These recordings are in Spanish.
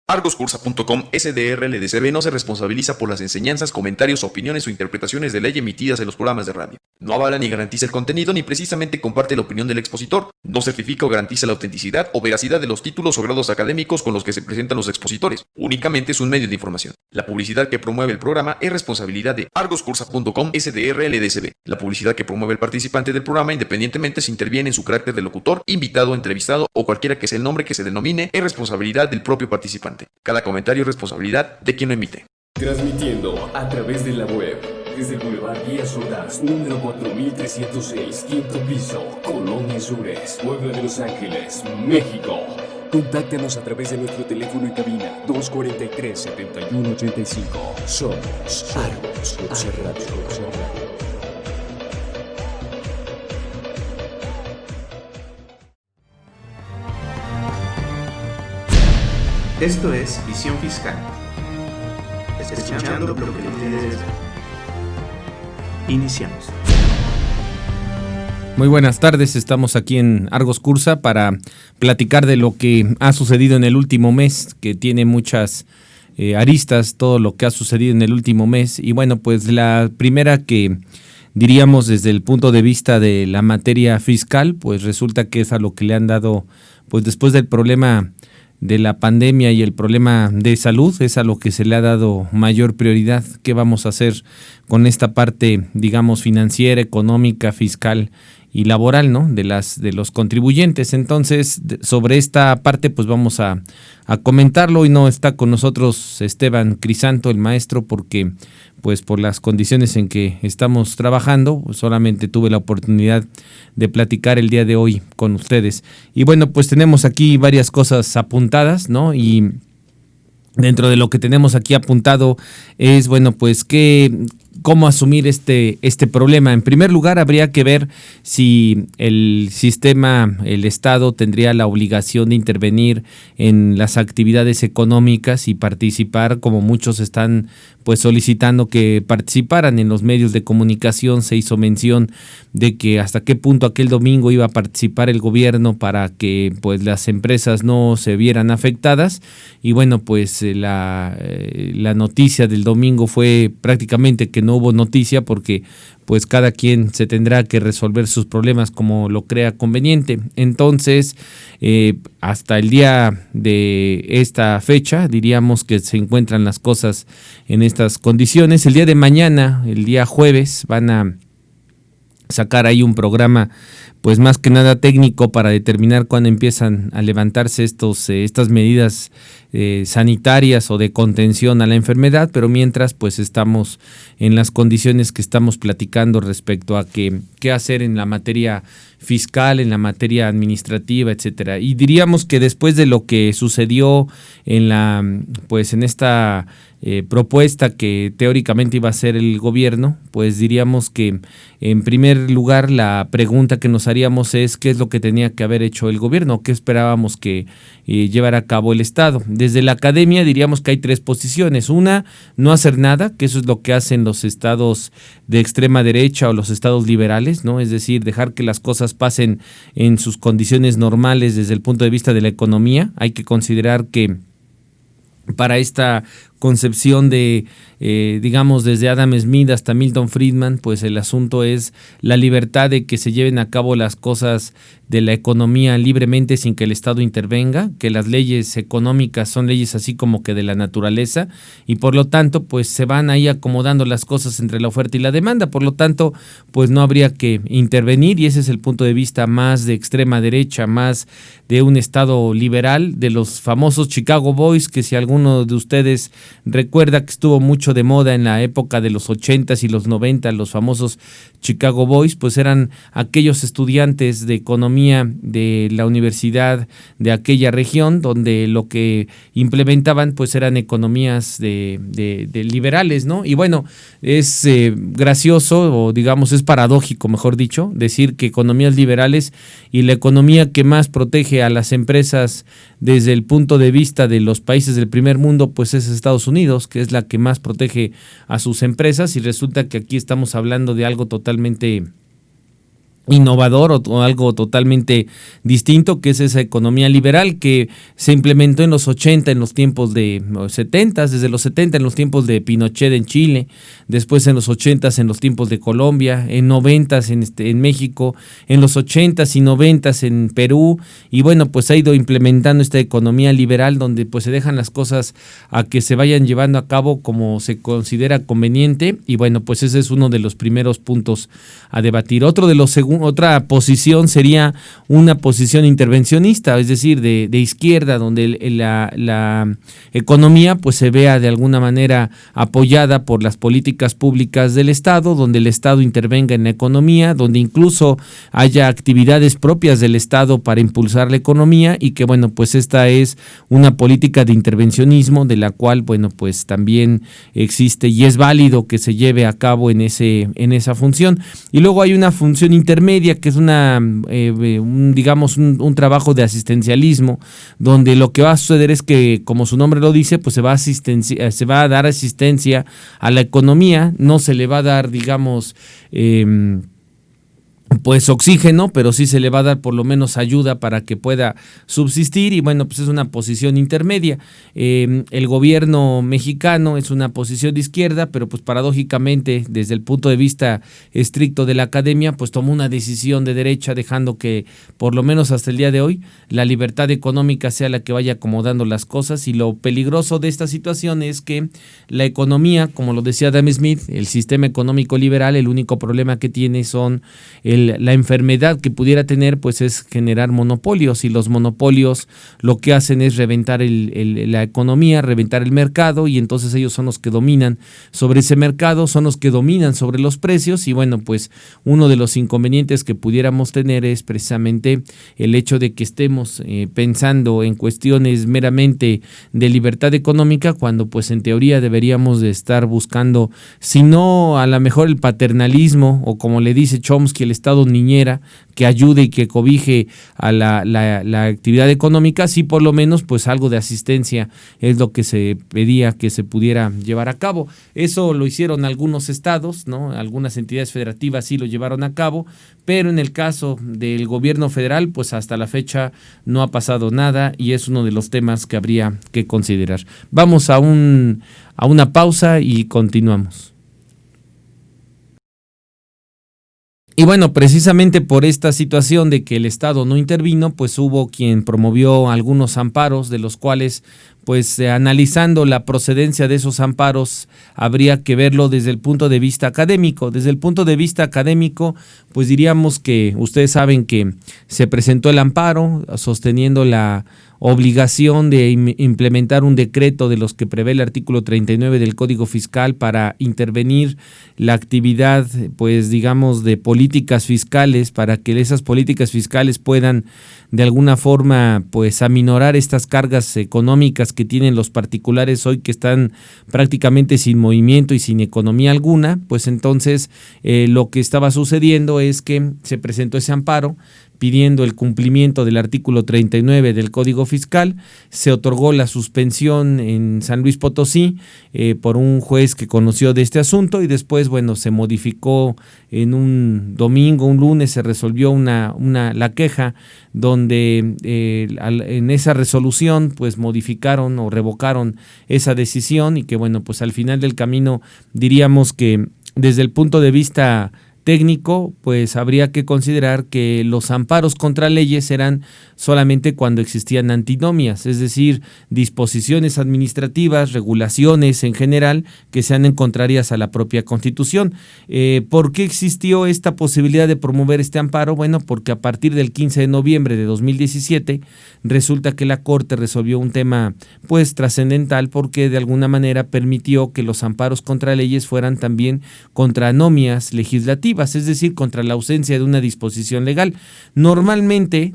Argoscursa.com SDR LDCB no se responsabiliza por las enseñanzas, comentarios, opiniones o interpretaciones de ley emitidas en los programas de radio. No avala ni garantiza el contenido ni precisamente comparte la opinión del expositor. No certifica o garantiza la autenticidad o veracidad de los títulos o grados académicos con los que se presentan los expositores. Únicamente es un medio de información. La publicidad que promueve el programa es responsabilidad de Argoscursa.com SDR LDCB. La publicidad que promueve el participante del programa, independientemente si interviene en su carácter de locutor, invitado, entrevistado o cualquiera que sea el nombre que se denomine, es responsabilidad del propio participante. Cada comentario es responsabilidad de quien lo emite. Transmitiendo a través de la web, desde el Boulevard Díaz Ordaz, número 4306, quinto piso, Colonia Sures, Puebla de Los Ángeles, México. Contáctanos a través de nuestro teléfono en cabina 243-7185. Somos Argos Radio. Esto es Visión Fiscal. Escuchando lo que le interesa. Iniciamos. Muy buenas tardes, estamos aquí en Argos Cursa para platicar de lo que ha sucedido en el último mes, que tiene muchas aristas, todo lo que ha sucedido en el último mes. Y bueno, pues la primera que diríamos desde el punto de vista de la materia fiscal, pues resulta que es a lo que le han dado, pues después del problema de la pandemia y el problema de salud, es a lo que se le ha dado mayor prioridad. ¿Qué vamos a hacer con esta parte, digamos, financiera, económica, fiscal y laboral, ¿no?, de los contribuyentes? Entonces, sobre esta parte, pues vamos a comentarlo. Hoy no está con nosotros Esteban Crisanto, el maestro, porque pues por las condiciones en que estamos trabajando, pues solamente tuve la oportunidad de platicar el día de hoy con ustedes. Y bueno, pues tenemos aquí varias cosas apuntadas, ¿no? Y dentro de lo que tenemos aquí apuntado es, bueno, pues cómo asumir este problema. En primer lugar, habría que ver si el sistema, el Estado, tendría la obligación de intervenir en las actividades económicas y participar, como muchos están pues solicitando que participaran. En los medios de comunicación se hizo mención de que hasta qué punto aquel domingo iba a participar el gobierno para que pues las empresas no se vieran afectadas. Y bueno, pues la noticia del domingo fue prácticamente que no hubo noticia, porque pues cada quien se tendrá que resolver sus problemas como lo crea conveniente. Entonces, hasta el día de esta fecha, diríamos que se encuentran las cosas en estas condiciones. El día de mañana, el día jueves, van a sacar ahí un programa pues más que nada técnico para determinar cuándo empiezan a levantarse estas medidas sanitarias o de contención a la enfermedad, pero mientras pues estamos en las condiciones que estamos platicando respecto a qué hacer en la materia fiscal, en la materia administrativa, etcétera. Y diríamos que después de lo que sucedió en esta propuesta que teóricamente iba a hacer el gobierno, pues diríamos que en primer lugar la pregunta que nos haríamos es qué es lo que tenía que haber hecho el gobierno, qué esperábamos que llevara a cabo el Estado. Desde la academia diríamos que hay tres posiciones. Una, no hacer nada, que eso es lo que hacen los estados de extrema derecha o los estados liberales, ¿no? Es decir, dejar que las cosas pasen en sus condiciones normales desde el punto de vista de la economía. Hay que considerar que para esta concepción de, digamos, desde Adam Smith hasta Milton Friedman, pues el asunto es la libertad de que se lleven a cabo las cosas de la economía libremente sin que el Estado intervenga, que las leyes económicas son leyes así como que de la naturaleza, y por lo tanto pues se van ahí acomodando las cosas entre la oferta y la demanda. Por lo tanto pues no habría que intervenir, y ese es el punto de vista más de extrema derecha, más de un Estado liberal, de los famosos Chicago Boys, que si alguno de ustedes recuerda que estuvo mucho de moda en la época de los 80s y los 90, los famosos Chicago Boys, pues eran aquellos estudiantes de economía de la universidad de aquella región, donde lo que implementaban pues eran economías de liberales, ¿no? Y bueno, es gracioso, o digamos es paradójico, mejor dicho, decir que economías liberales y la economía que más protege a las empresas desde el punto de vista de los países del primer mundo, pues es Estados Unidos, que es la que más protege a sus empresas, y resulta que aquí estamos hablando de algo totalmente innovador o algo totalmente distinto, que es esa economía liberal que se implementó en los 80, en los tiempos de 70, desde los 70 en los tiempos de Pinochet en Chile, después en los 80 en los tiempos de Colombia, en 90 en México, en los 80 y 90 en Perú, y bueno, pues ha ido implementando esta economía liberal donde pues se dejan las cosas a que se vayan llevando a cabo como se considera conveniente, y bueno, pues ese es uno de los primeros puntos a debatir. Otra posición sería una posición intervencionista, es decir, de izquierda, donde la economía pues se vea de alguna manera apoyada por las políticas públicas del Estado, donde el Estado intervenga en la economía, donde incluso haya actividades propias del Estado para impulsar la economía, y que bueno, pues esta es una política de intervencionismo de la cual bueno, pues también existe y es válido que se lleve a cabo en esa función. Y luego hay una función intermedia que es un trabajo de asistencialismo, donde lo que va a suceder es que, como su nombre lo dice, pues se va a dar asistencia a la economía, no se le va a dar, digamos, pues oxígeno, pero sí se le va a dar por lo menos ayuda para que pueda subsistir, y bueno, pues es una posición intermedia. El gobierno mexicano es una posición de izquierda, pero pues paradójicamente desde el punto de vista estricto de la academia, pues tomó una decisión de derecha, dejando que por lo menos hasta el día de hoy la libertad económica sea la que vaya acomodando las cosas. Y lo peligroso de esta situación es que la economía, como lo decía Adam Smith, el sistema económico liberal, el único problema que tiene son la enfermedad que pudiera tener, pues es generar monopolios, y los monopolios lo que hacen es reventar la economía, reventar el mercado, y entonces ellos son los que dominan sobre ese mercado, son los que dominan sobre los precios. Y bueno, pues uno de los inconvenientes que pudiéramos tener es precisamente el hecho de que estemos pensando en cuestiones meramente de libertad económica, cuando pues en teoría deberíamos de estar buscando, si no a lo mejor el paternalismo, o como le dice Chomsky, el Estado niñera, que ayude y que cobije a la actividad económica, sí, por lo menos pues algo de asistencia es lo que se pedía que se pudiera llevar a cabo. Eso lo hicieron algunos estados, ¿no? Algunas entidades federativas sí lo llevaron a cabo, pero en el caso del gobierno federal, pues hasta la fecha no ha pasado nada, y es uno de los temas que habría que considerar. Vamos a una pausa y continuamos. Y bueno, precisamente por esta situación de que el Estado no intervino, pues hubo quien promovió algunos amparos, de los cuales, pues analizando la procedencia de esos amparos, habría que verlo desde el punto de vista académico. Desde el punto de vista académico, pues diríamos que ustedes saben que se presentó el amparo sosteniendo la obligación de implementar un decreto de los que prevé el artículo 39 del Código Fiscal para intervenir la actividad, pues digamos, de políticas fiscales, para que esas políticas fiscales puedan de alguna forma pues aminorar estas cargas económicas que tienen los particulares hoy, que están prácticamente sin movimiento y sin economía alguna. Pues entonces lo que estaba sucediendo es que se presentó ese amparo pidiendo el cumplimiento del artículo 39 del Código Fiscal. Se otorgó la suspensión en San Luis Potosí por un juez que conoció de este asunto, y después, bueno, se modificó en un domingo, un lunes, se resolvió la queja, donde en esa resolución pues modificaron o revocaron esa decisión, y que bueno, pues al final del camino diríamos que desde el punto de vista técnico, pues habría que considerar que los amparos contra leyes eran solamente cuando existían antinomias, es decir, disposiciones administrativas, regulaciones en general que sean contrarias a la propia Constitución. ¿Por qué existió esta posibilidad de promover este amparo? Bueno, porque a partir del 15 de noviembre de 2017 resulta que la Corte resolvió un tema pues trascendental, porque de alguna manera permitió que los amparos contra leyes fueran también contra anomias legislativas, es decir, contra la ausencia de una disposición legal. Normalmente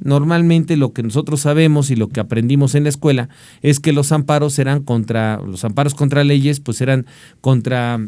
lo que nosotros sabemos y lo que aprendimos en la escuela es que los amparos contra leyes, pues eran contra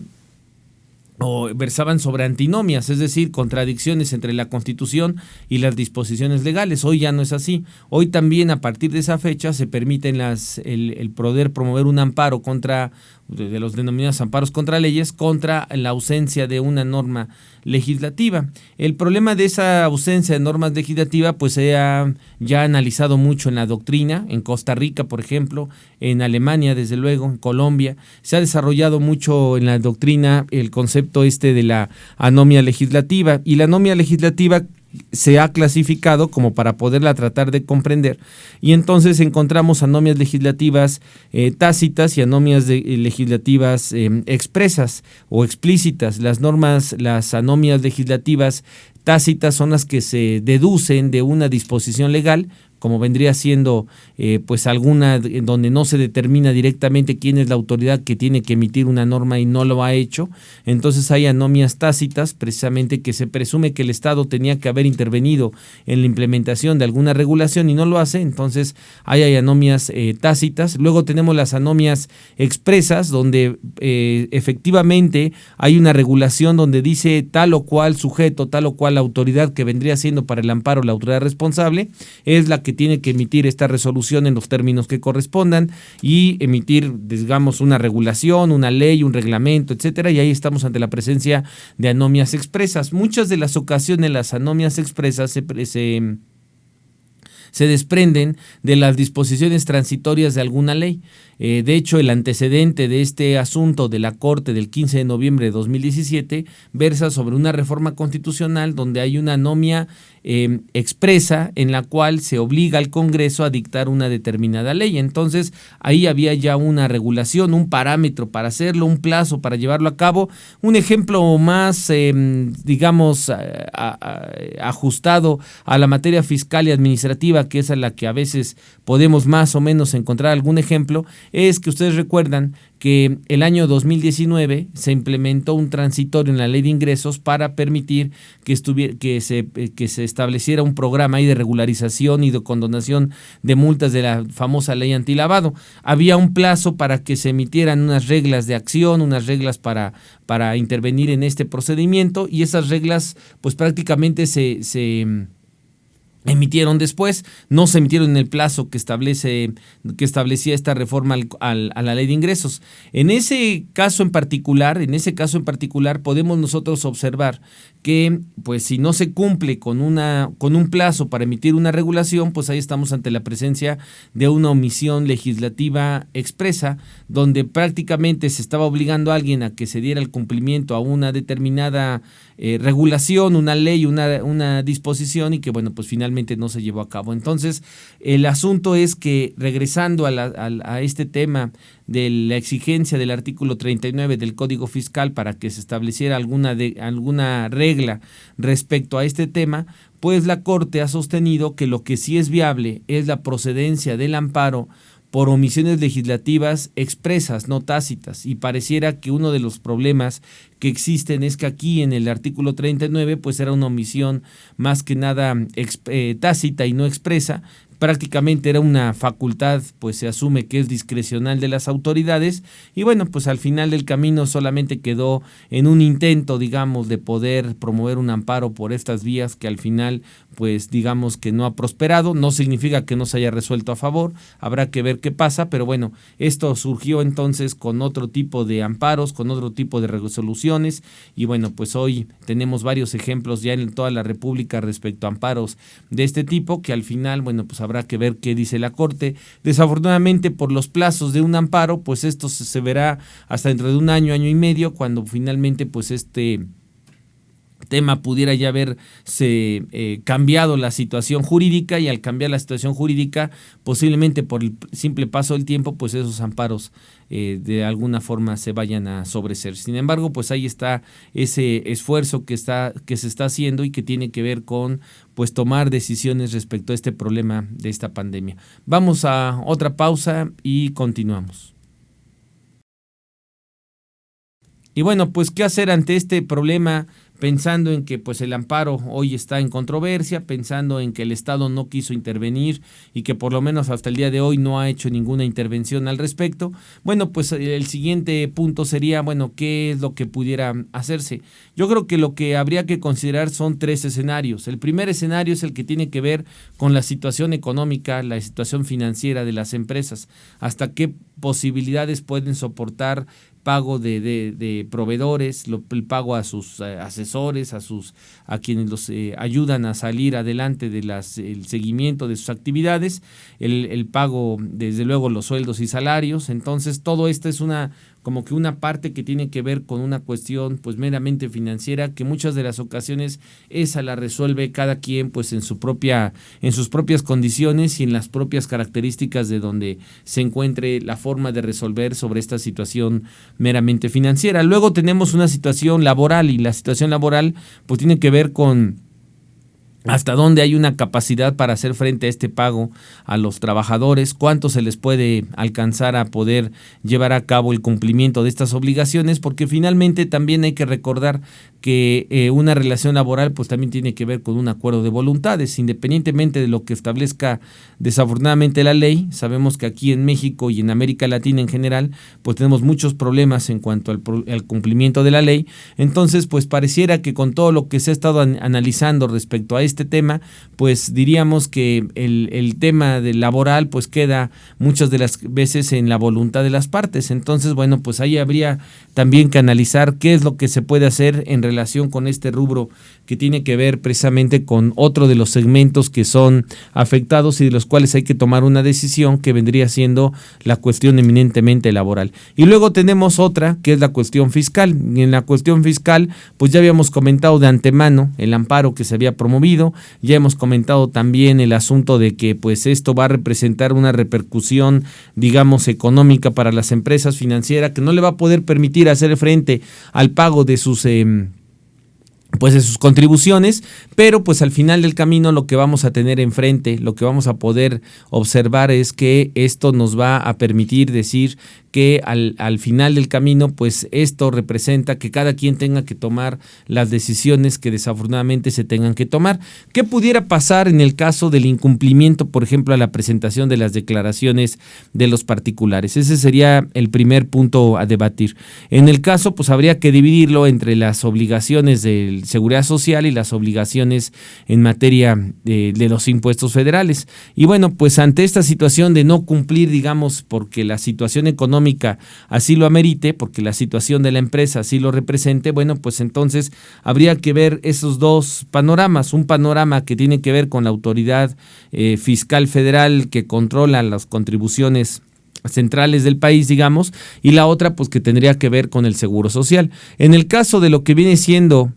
o versaban sobre antinomias, es decir, contradicciones entre la Constitución y las disposiciones legales. Hoy ya no es así. Hoy también, a partir de esa fecha, se permiten el poder promover un amparo contra, de los denominados amparos contra leyes, contra la ausencia de una norma legislativa. El problema de esa ausencia de normas legislativas pues se ha ya analizado mucho en la doctrina, en Costa Rica, por ejemplo, en Alemania, desde luego, en Colombia. Se ha desarrollado mucho en la doctrina el concepto de la anomia legislativa, y la anomia legislativa se ha clasificado como para poderla tratar de comprender, y entonces encontramos anomias legislativas tácitas y anomias legislativas expresas o explícitas. Las anomias legislativas tácitas son las que se deducen de una disposición legal, como vendría siendo pues alguna en donde no se determina directamente quién es la autoridad que tiene que emitir una norma y no lo ha hecho. Entonces hay anomias tácitas, precisamente que se presume que el Estado tenía que haber intervenido en la implementación de alguna regulación y no lo hace. Entonces hay anomias tácitas. Luego tenemos las anomias expresas, donde efectivamente hay una regulación donde dice tal o cual sujeto, tal o cual autoridad que vendría siendo para el amparo la autoridad responsable, es la que tiene que emitir esta resolución en los términos que correspondan y emitir, digamos, una regulación, una ley, un reglamento, etcétera, y ahí estamos ante la presencia de anomias expresas. Muchas de las ocasiones las anomias expresas se desprenden de las disposiciones transitorias de alguna ley. De hecho, el antecedente de este asunto de la Corte del 15 de noviembre de 2017 versa sobre una reforma constitucional donde hay una anomia expresa en la cual se obliga al Congreso a dictar una determinada ley. Entonces, ahí había ya una regulación, un parámetro para hacerlo, un plazo para llevarlo a cabo. Un ejemplo más, digamos, ajustado a la materia fiscal y administrativa, que es a la que a veces podemos más o menos encontrar algún ejemplo, es que ustedes recuerdan que el año 2019 se implementó un transitorio en la Ley de Ingresos para permitir que se estableciera un programa de regularización y de condonación de multas de la famosa ley antilavado. Había un plazo para que se emitieran unas reglas de acción, unas reglas para intervenir en este procedimiento, y esas reglas pues prácticamente se emitieron después, no se emitieron en el plazo que establecía esta reforma a la Ley de Ingresos. En ese caso en particular podemos nosotros observar que pues si no se cumple con un plazo para emitir una regulación, pues ahí estamos ante la presencia de una omisión legislativa expresa, donde prácticamente se estaba obligando a alguien a que se diera el cumplimiento a una determinada regulación, una ley, una disposición, y que bueno, pues finalmente no se llevó a cabo. Entonces, el asunto es que, regresando a este tema de la exigencia del artículo 39 del Código Fiscal para que se estableciera alguna regla respecto a este tema, pues la Corte ha sostenido que lo que sí es viable es la procedencia del amparo por omisiones legislativas expresas, no tácitas, y pareciera que uno de los problemas que existen es que aquí en el artículo 39 pues era una omisión más que nada tácita y no expresa. Prácticamente era una facultad, pues se asume que es discrecional de las autoridades, y bueno, pues al final del camino solamente quedó en un intento, digamos, de poder promover un amparo por estas vías que al final, pues digamos que no ha prosperado. No significa que no se haya resuelto a favor, habrá que ver qué pasa, pero bueno, esto surgió entonces con otro tipo de amparos, con otro tipo de resoluciones, y bueno, pues hoy tenemos varios ejemplos ya en toda la República respecto a amparos de este tipo, que al final, bueno, pues habrá que ver qué dice la Corte. Desafortunadamente, por los plazos de un amparo, pues esto se verá hasta dentro de un año, año y medio, cuando finalmente pues este tema pudiera ya haberse cambiado la situación jurídica, y al cambiar la situación jurídica, posiblemente por el simple paso del tiempo, pues esos amparos de alguna forma se vayan a sobreseer. Sin embargo, pues ahí está ese esfuerzo que se está haciendo y que tiene que ver con pues tomar decisiones respecto a este problema de esta pandemia. Vamos a otra pausa y continuamos. Y bueno, pues ¿qué hacer ante este problema pensando en que pues el amparo hoy está en controversia, pensando en que el Estado no quiso intervenir y que por lo menos hasta el día de hoy no ha hecho ninguna intervención al respecto. Bueno, pues el siguiente punto sería, bueno, ¿qué es lo que pudiera hacerse? Yo creo que lo que habría que considerar son 3 escenarios. El primer escenario es el que tiene que ver con la situación económica, la situación financiera de las empresas, hasta qué posibilidades pueden soportar pago de proveedores, el pago a sus asesores, a quienes los ayudan a salir adelante de el seguimiento de sus actividades, el pago, desde luego, los sueldos y salarios. Entonces, todo esto es como que una parte que tiene que ver con una cuestión pues meramente financiera, que muchas de las ocasiones esa la resuelve cada quien pues en sus propias condiciones y en las propias características de donde se encuentre la forma de resolver sobre esta situación meramente financiera. Luego tenemos una situación laboral, y la situación laboral pues tiene que ver con hasta dónde hay una capacidad para hacer frente a este pago a los trabajadores, cuánto se les puede alcanzar a poder llevar a cabo el cumplimiento de estas obligaciones, porque finalmente también hay que recordar que una relación laboral pues también tiene que ver con un acuerdo de voluntades, independientemente de lo que establezca desafortunadamente la ley. Sabemos que aquí en México y en América Latina en general pues tenemos muchos problemas en cuanto al cumplimiento de la ley. Entonces pues pareciera que con todo lo que se ha estado analizando respecto a este tema, pues diríamos que el tema del laboral pues queda muchas de las veces en la voluntad de las partes. Entonces, bueno, pues ahí habría también que analizar qué es lo que se puede hacer en relación con este rubro que tiene que ver precisamente con otro de los segmentos que son afectados y de los cuales hay que tomar una decisión, que vendría siendo la cuestión eminentemente laboral. Y luego tenemos otra, que es la cuestión fiscal. Y en la cuestión fiscal, pues ya habíamos comentado de antemano el amparo que se había promovido, ya hemos comentado también el asunto de que pues esto va a representar una repercusión, digamos, económica para las empresas financieras, que no le va a poder permitir hacer frente al pago de sus de sus contribuciones, pero pues al final del camino lo que vamos a tener enfrente, lo que vamos a poder observar es que esto nos va a permitir decir que al final del camino pues esto representa que cada quien tenga que tomar las decisiones que desafortunadamente se tengan que tomar. ¿Qué pudiera pasar en el caso del incumplimiento, por ejemplo, a la presentación de las declaraciones de los particulares? Ese sería el primer punto a debatir. En el caso, pues habría que dividirlo entre las obligaciones de seguridad social y las obligaciones en materia de los impuestos federales. Y bueno, pues ante esta situación de no cumplir, digamos, porque la situación económica así lo amerite, porque la situación de la empresa así lo represente, bueno, pues entonces habría que ver esos dos panoramas. Un panorama que tiene que ver con la autoridad fiscal federal que controla las contribuciones centrales del país, digamos, y la otra pues que tendría que ver con el seguro social. En el caso de lo que viene siendo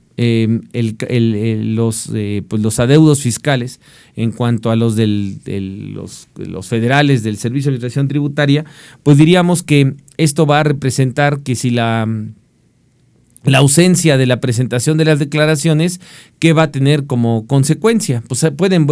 los adeudos fiscales en cuanto a los los federales del Servicio de Administración Tributaria, pues diríamos que esto va a representar que si la ausencia de la presentación de las declaraciones, ¿qué va a tener como consecuencia? Pues pueden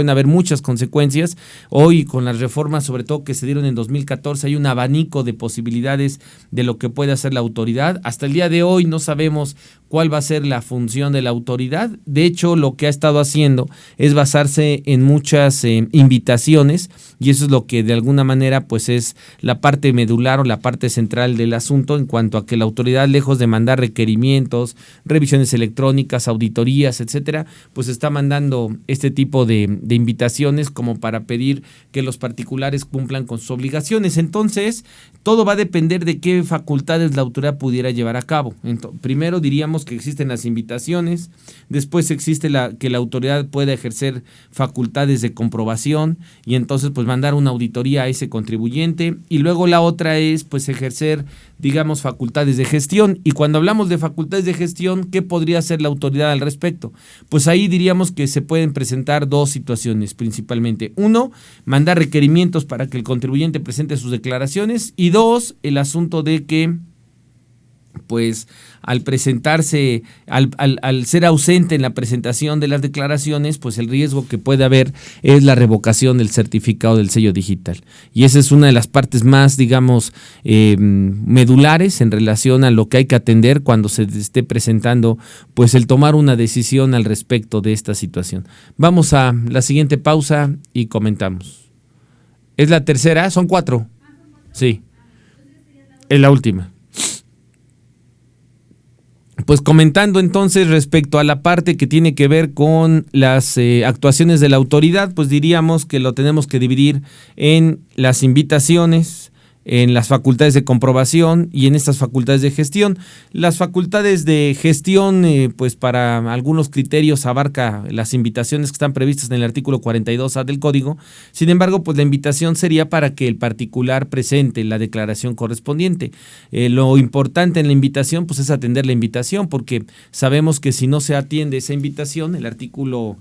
haber muchas consecuencias. Hoy con las reformas, sobre todo que se dieron en 2014, hay un abanico de posibilidades de lo que puede hacer la autoridad. Hasta el día de hoy no sabemos cuál va a ser la función de la autoridad. De hecho, lo que ha estado haciendo es basarse en muchas invitaciones, y eso es lo que de alguna manera pues es la parte medular o la parte central del asunto, en cuanto a que la autoridad, lejos de mandar requerimientos, revisiones electrónicas, auditorías, etcétera, pues está mandando este tipo de invitaciones como para pedir que los particulares cumplan con sus obligaciones. Entonces, todo va a depender de qué facultades la autoridad pudiera llevar a cabo. Primero diríamos que existen las invitaciones, después existe que la autoridad pueda ejercer facultades de comprobación y entonces pues mandar una auditoría a ese contribuyente, y luego la otra es pues ejercer, digamos, facultades de gestión. Y cuando hablamos de facultades de gestión, ¿qué podría hacer la autoridad al respecto? Pues ahí diríamos que se pueden presentar dos situaciones principalmente. Uno, mandar requerimientos para que el contribuyente presente sus declaraciones, y dos, el asunto de que pues al presentarse, al ser ausente en la presentación de las declaraciones, pues el riesgo que puede haber es la revocación del certificado del sello digital. Y esa es una de las partes más, digamos, medulares en relación a lo que hay que atender cuando se esté presentando, pues el tomar una decisión al respecto de esta situación. Vamos a la siguiente pausa y comentamos. ¿Es la tercera? ¿Son 4? Sí. Es la última. Pues comentando entonces respecto a la parte que tiene que ver con las actuaciones de la autoridad, pues diríamos que lo tenemos que dividir en las invitaciones, en las facultades de comprobación y en estas facultades de gestión. Las facultades de gestión, pues para algunos criterios abarca las invitaciones que están previstas en el artículo 42A del Código. Sin embargo, pues la invitación sería para que el particular presente la declaración correspondiente. Lo importante en la invitación, pues es atender la invitación, porque sabemos que si no se atiende esa invitación, el artículo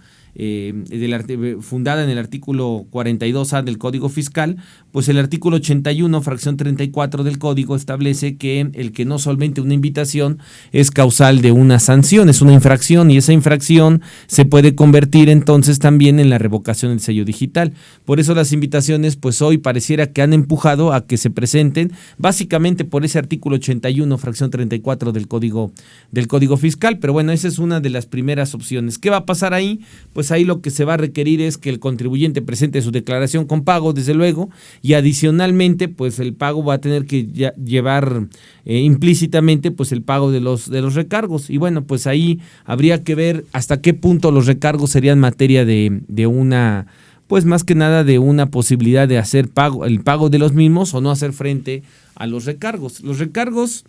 fundada en el artículo 42A del Código Fiscal, pues el artículo 81, fracción 34 del Código establece que el que no solvente una invitación es causal de una sanción, es una infracción, y esa infracción se puede convertir entonces también en la revocación del sello digital. Por eso las invitaciones, pues hoy pareciera que han empujado a que se presenten básicamente por ese artículo 81, fracción 34 del Código Fiscal, pero bueno, esa es una de las primeras opciones. ¿Qué va a pasar ahí? Pues ahí lo que se va a requerir es que el contribuyente presente su declaración con pago, desde luego, y adicionalmente, pues el pago va a tener que llevar implícitamente pues el pago de los recargos. Y bueno, pues ahí habría que ver hasta qué punto los recargos serían materia de una, pues más que nada de una posibilidad de hacer el pago de los mismos o no hacer frente a los recargos. Los recargos,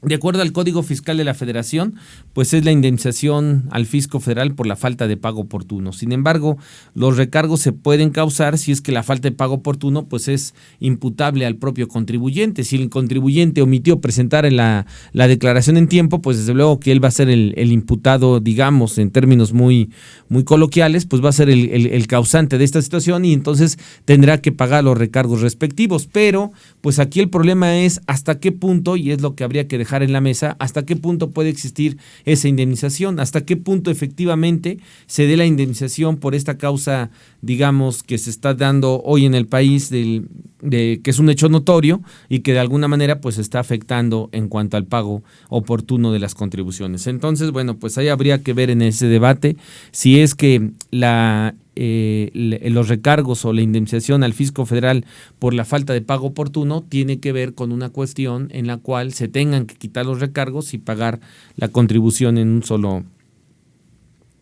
de acuerdo al Código Fiscal de la Federación, pues es la indemnización al fisco federal por la falta de pago oportuno. Sin embargo, los recargos se pueden causar si es que la falta de pago oportuno pues es imputable al propio contribuyente. Si el contribuyente omitió presentar la declaración en tiempo, pues desde luego que él va a ser el imputado, digamos, en términos muy, muy coloquiales, pues va a ser el causante de esta situación y entonces tendrá que pagar los recargos respectivos. Pero pues aquí el problema es hasta qué punto, y es lo que habría que dejar en la mesa, hasta qué punto puede existir esa indemnización, hasta qué punto efectivamente se dé la indemnización por esta causa, digamos, que se está dando hoy en el país, que es un hecho notorio y que de alguna manera pues está afectando en cuanto al pago oportuno de las contribuciones. Entonces, bueno, pues ahí habría que ver en ese debate si es que los recargos o la indemnización al fisco federal por la falta de pago oportuno tiene que ver con una cuestión en la cual se tengan que quitar los recargos y pagar la contribución en un solo,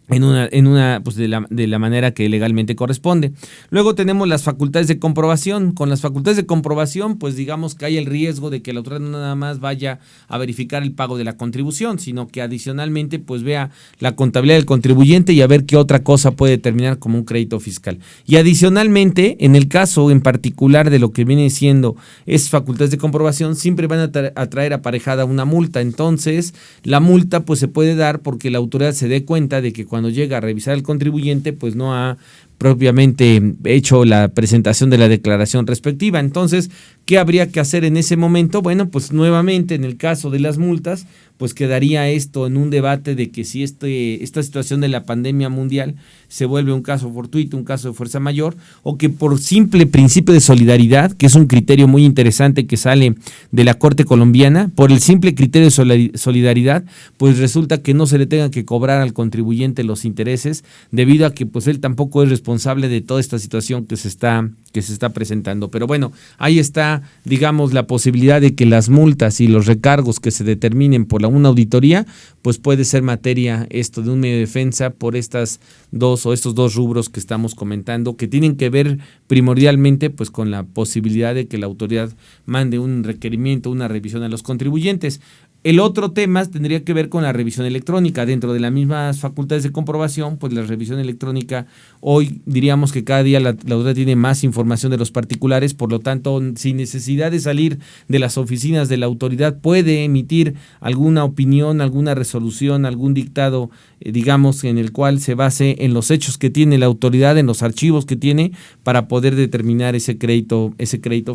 pues de la manera que legalmente corresponde. Luego tenemos las facultades de comprobación. Con las facultades de comprobación, pues digamos que hay el riesgo de que la autoridad no nada más vaya a verificar el pago de la contribución, sino que adicionalmente pues vea la contabilidad del contribuyente y a ver qué otra cosa puede determinar como un crédito fiscal. Y adicionalmente, en el caso en particular de lo que viene siendo esas facultades de comprobación, siempre van a traer aparejada una multa. Entonces, la multa pues se puede dar porque la autoridad se dé cuenta de que cuando llega a revisar el contribuyente, pues no ha propiamente hecho la presentación de la declaración respectiva. Entonces, ¿qué habría que hacer en ese momento? Bueno, pues nuevamente en el caso de las multas, pues quedaría esto en un debate de que si esta situación de la pandemia mundial se vuelve un caso fortuito, un caso de fuerza mayor, o que por simple principio de solidaridad, que es un criterio muy interesante que sale de la Corte colombiana, por el simple criterio de solidaridad, pues resulta que no se le tenga que cobrar al contribuyente los intereses, debido a que pues él tampoco es responsable de toda esta situación que se está presentando. Pero bueno, ahí está, digamos, la posibilidad de que las multas y los recargos que se determinen por una auditoría, pues puede ser materia esto de un medio de defensa por estos dos rubros que estamos comentando, que tienen que ver primordialmente pues con la posibilidad de que la autoridad mande un requerimiento, una revisión a los contribuyentes. El otro tema tendría que ver con la revisión electrónica. Dentro de las mismas facultades de comprobación, pues la revisión electrónica, hoy diríamos que cada día la autoridad tiene más información de los particulares, por lo tanto, sin necesidad de salir de las oficinas de la autoridad, puede emitir alguna opinión, alguna resolución, algún dictado, digamos, en el cual se base en los hechos que tiene la autoridad, en los archivos que tiene, para poder determinar ese crédito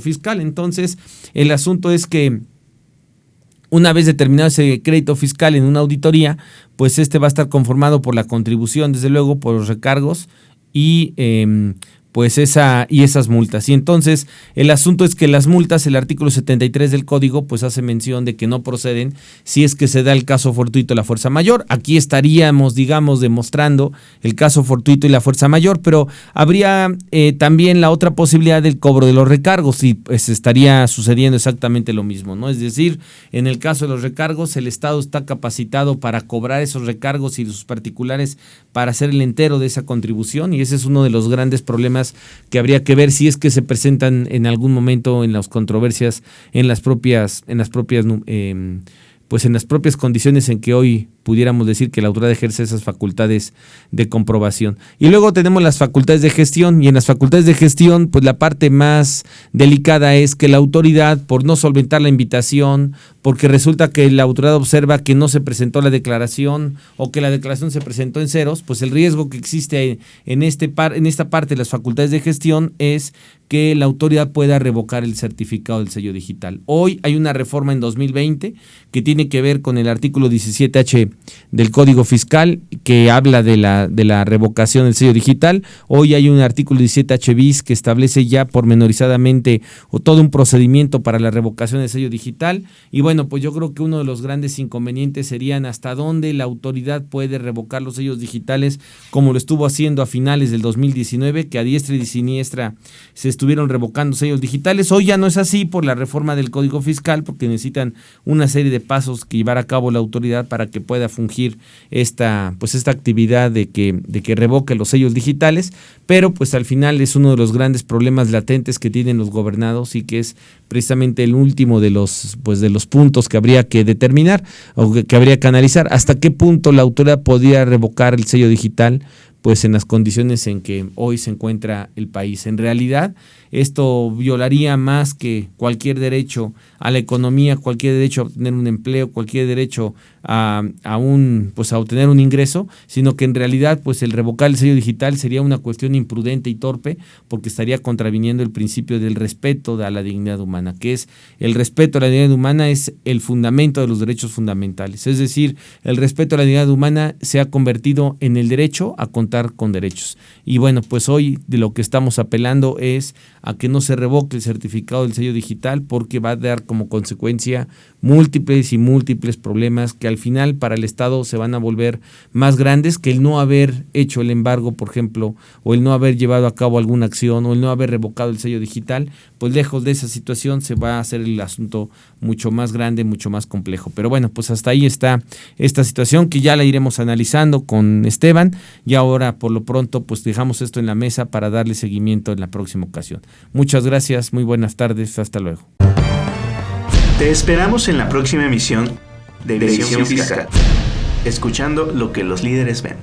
fiscal. Entonces, el asunto es que una vez determinado ese crédito fiscal en una auditoría, pues va a estar conformado por la contribución, desde luego, por los recargos y esas multas. Y entonces el asunto es que las multas, el artículo 73 del código, pues hace mención de que no proceden si es que se da el caso fortuito y la fuerza mayor. Aquí estaríamos, digamos, demostrando el caso fortuito y la fuerza mayor, pero habría también la otra posibilidad del cobro de los recargos y pues estaría sucediendo exactamente lo mismo, ¿no? Es decir, en el caso de los recargos, el Estado está capacitado para cobrar esos recargos y sus particulares para hacer el entero de esa contribución, y ese es uno de los grandes problemas que habría que ver si es que se presentan en algún momento en las controversias en las propias condiciones en que hoy pudiéramos decir que la autoridad ejerce esas facultades de comprobación. Y luego tenemos las facultades de gestión, y en las facultades de gestión, pues la parte más delicada es que la autoridad, por no solventar la invitación, porque resulta que la autoridad observa que no se presentó la declaración o que la declaración se presentó en ceros, pues el riesgo que existe en esta parte de las facultades de gestión es que la autoridad pueda revocar el certificado del sello digital. Hoy hay una reforma en 2020 que tiene que ver con el artículo 17H del Código Fiscal que habla de la revocación del sello digital. Hoy hay un artículo 17H bis que establece ya pormenorizadamente todo un procedimiento para la revocación del sello digital. Y bueno, pues yo creo que uno de los grandes inconvenientes serían hasta dónde la autoridad puede revocar los sellos digitales, como lo estuvo haciendo a finales del 2019, que a diestra y siniestra se estuvieron revocando sellos digitales. Hoy ya no es así por la reforma del Código Fiscal, porque necesitan una serie de pasos que llevar a cabo la autoridad para que pueda fungir esta actividad de que revoque los sellos digitales, pero pues al final es uno de los grandes problemas latentes que tienen los gobernados y que es precisamente el último de los puntos que habría que determinar o que habría que analizar, hasta qué punto la autoridad podría revocar el sello digital pues en las condiciones en que hoy se encuentra el país. En realidad, esto violaría más que cualquier derecho a la economía, cualquier derecho a obtener un empleo, cualquier derecho a obtener un ingreso, sino que en realidad pues el revocar el sello digital sería una cuestión imprudente y torpe, porque estaría contraviniendo el principio del respeto a la dignidad humana, que es el respeto a la dignidad humana es el fundamento de los derechos fundamentales. Es decir, el respeto a la dignidad humana se ha convertido en el derecho a contar con derechos. Y bueno, pues hoy de lo que estamos apelando es a que no se revoque el certificado del sello digital, porque va a dar como consecuencia múltiples y múltiples problemas que al final para el Estado se van a volver más grandes que el no haber hecho el embargo, por ejemplo, o el no haber llevado a cabo alguna acción, o el no haber revocado el sello digital. Pues lejos de esa situación se va a hacer el asunto mucho más grande, mucho más complejo. Pero bueno, pues hasta ahí está esta situación que ya la iremos analizando con Esteban, y ahora por lo pronto pues dejamos esto en la mesa para darle seguimiento en la próxima ocasión. Muchas gracias, muy buenas tardes, hasta luego. Te esperamos en la próxima emisión de Visión Fiscal, escuchando lo que los líderes ven.